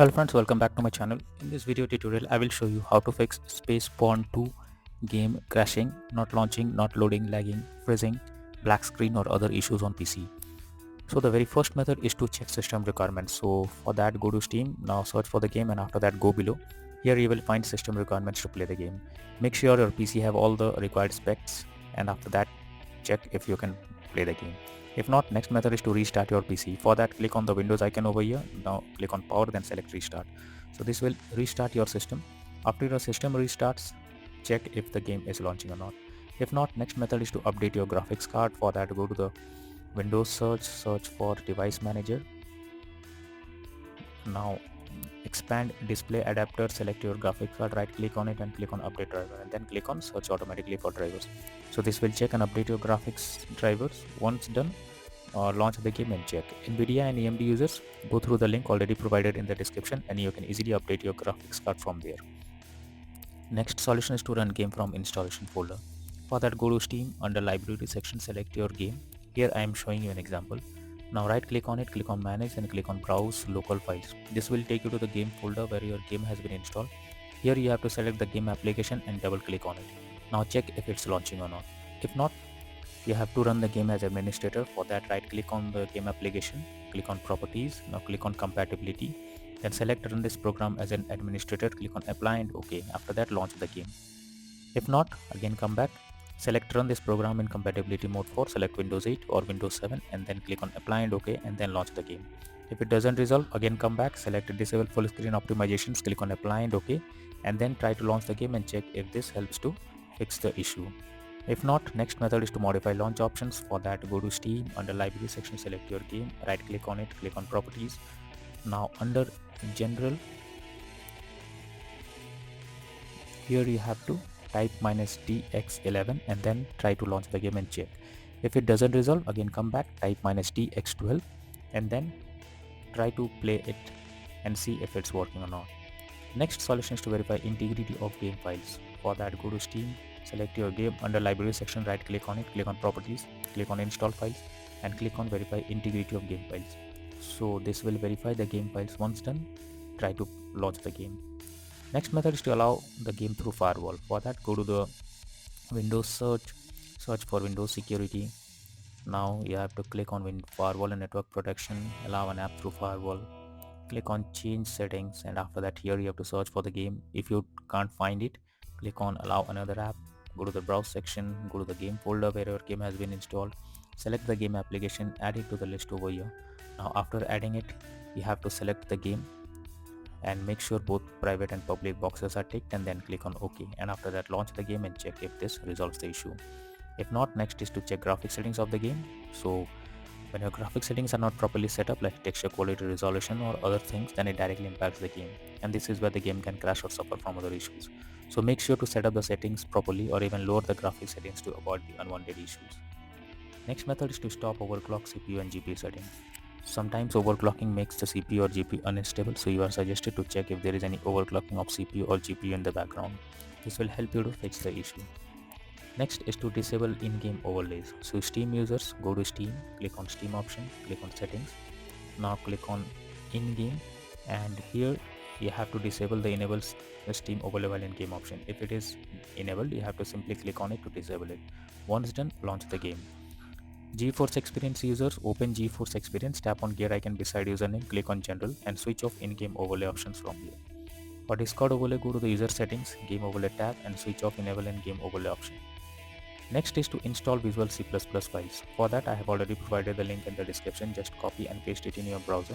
Hello friends, welcome back to my channel. In this video tutorial, I will show you how to fix SpaceBourne 2 game crashing, not launching, not loading, lagging, freezing, black screen or other issues on PC. So the very first method is to check system requirements. So for that, go to Steam, now search for the game and after that go below. Here you will find system requirements to play the game. Make sure your PC have all the required specs and after that check if you can play the game. If not, next method is to restart your PC. For that, click on the Windows icon over here. Now click on power, then select restart. So this will restart your system. After your system restarts, check if the game is launching or not. If not, next method is to update your graphics card. For that, go to the Windows search for device manager. Now expand display adapter, select your graphics card, right click on it and click on update driver and then click on search automatically for drivers. So this will check and update your graphics drivers. Once done, launch the game and check. NVIDIA and AMD users, go through the link already provided in the description and you can easily update your graphics card from there. Next solution is to run game from installation folder. For that, go to Steam, under library section select your game. Here I am showing you an example. Now right click on it, click on manage and click on browse local files. This will take you to the game folder where your game has been installed. Here you have to select the game application and double click on it. Now check if it's launching or not. If not, you have to run the game as administrator. For that, right click on the game application, click on properties, now click on compatibility, then select run this program as an administrator, click on apply and OK. After that, launch the game. If not, again come back, select run this program in compatibility mode for select Windows 8 or Windows 7 and then click on apply and OK and then launch the game. If it doesn't resolve, again come back, select disable full screen optimizations, click on apply and OK and then try to launch the game and check if this helps to fix the issue. If not, next method is to modify launch options. For that, go to Steam, under library section select your game, right click on it, click on properties. Now under general, here you have to type -dx11 and then try to launch the game and check. If it doesn't resolve, again come back, type -dx12 and then try to play it and see if it's working or not. Next solution is to verify integrity of game files. For that, go to Steam, select your game, under library section right click on it, click on properties, click on install files and click on verify integrity of game files. So this will verify the game files. Once done, try to launch the game. Next method is to allow the game through firewall. For that, go to the Windows search for Windows security. Now you have to click on firewall and network protection, allow an app through firewall, click on change settings and after that here you have to search for the game. If you can't find it, click on allow another app, go to the browse section, go to the game folder where your game has been installed, select the game application, add it to the list over here. Now after adding it, you have to select the game and make sure both private and public boxes are ticked and then click on OK and after that launch the game and check if this resolves the issue. If not, next is to check graphic settings of the game. So when your graphic settings are not properly set up like texture quality, resolution or other things, then it directly impacts the game and this is where the game can crash or suffer from other issues. So make sure to set up the settings properly or even lower the graphic settings to avoid the unwanted issues. Next method is to stop overclock CPU and GPU settings. Sometimes overclocking makes the CPU or GPU unstable, so you are suggested to check if there is any overclocking of CPU or GPU in the background. This will help you to fix the issue. Next is to disable in-game overlays. So Steam users, go to Steam, click on Steam option, click on settings. Now click on in-game and here you have to disable the enables the Steam overlay while in-game option. If it is enabled, you have to simply click on it to disable it. Once done, launch the game. GeForce Experience users, open GeForce Experience, tap on gear icon beside username, click on general and switch off in-game overlay options from here. For Discord overlay, go to the user settings, game overlay tab and switch off enable and game overlay option. Next is to install Visual C++ files. For that, I have already provided the link in the description. Just copy and paste it in your browser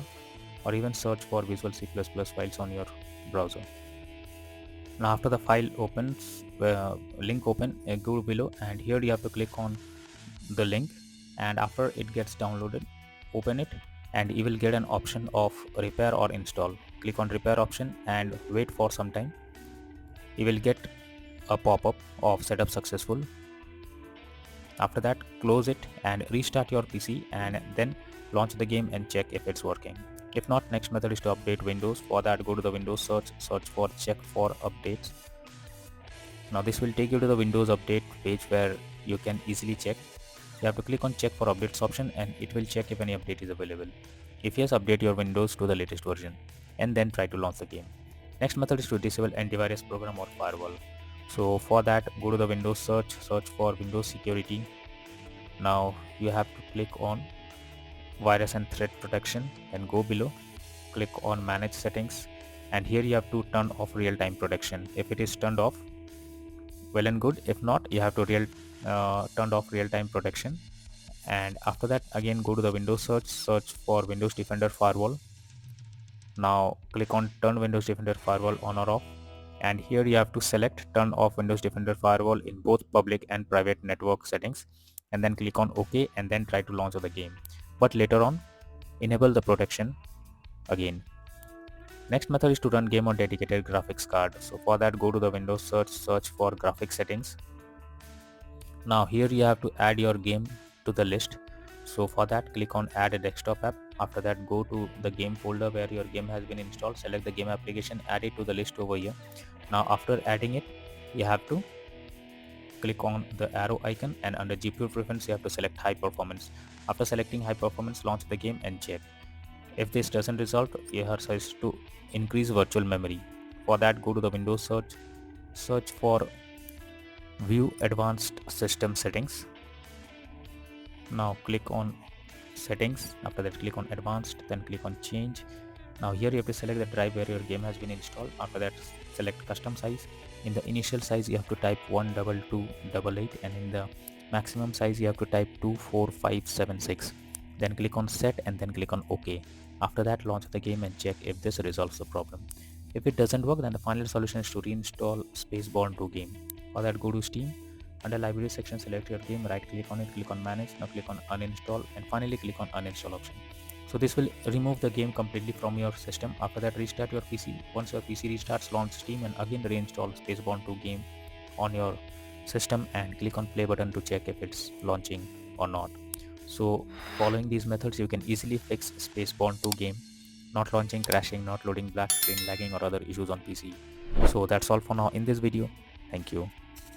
or even search for Visual C++ files on your browser. Now after the file opens, link open, go below and here you have to click on the link and after it gets downloaded, open it and you will get an option of repair or install. Click on repair option and wait for some time. You will get a pop-up of setup successful. After that, close it and restart your PC and then launch the game and check if it's working. If not, next method is to update Windows. For that, go to the Windows search for check for updates. Now this will take you to the Windows update page where you can easily check. You have to click on check for updates option and it will check if any update is available. If yes, update your Windows to the latest version. and then try to launch the game. Next method is to disable antivirus program or firewall. So for that, go to the Windows search for Windows security. Now you have to click on virus and threat protection, then go below, click on manage settings, and here you have to turn off real-time protection. If it is turned off, well and good. If not, you have to turned off real-time protection. And after that, again go to the Windows search for Windows Defender Firewall. Now click on turn Windows Defender Firewall on or off, and here you have to select turn off Windows Defender Firewall in both public and private network settings, and then click on OK, and then try to launch the game. But later on, enable the protection again. Next method is to run game on dedicated graphics card. So for that, go to the Windows search for graphics settings. Now here you have to add your game to the list. So for that, click on add a desktop app. After that, go to the game folder where your game has been installed, select the game application, add it to the list over here. Now after adding it, you have to click on the arrow icon, and under GPU preference you have to select high performance. After selecting high performance, launch the game and check. If this doesn't result, here says to increase virtual memory. For that, go to the Windows search for view advanced system settings. Now click on settings. After that, click on advanced, then click on change. Now here you have to select the drive where your game has been installed. After that, select custom size. In the initial size you have to type 12288, and in the maximum size you have to type 24576. Then click on set and then click on OK. After that, launch the game and check if this resolves the problem. If it doesn't work, then the final solution is to reinstall SpaceBourne 2 game. For that, go to Steam. Under library section, select your game, right click on it, click on manage. Now click on uninstall, and finally click on uninstall option. So this will remove the game completely from your system. After that, restart your PC. Once your PC restarts, launch Steam and again reinstall SpaceBourne 2 game on your system and click on play button to check if it's launching or not. So following these methods, you can easily fix SpaceBourne 2 game not launching, crashing, not loading, black screen, lagging or other issues on PC. So that's all for now in this video. Thank you.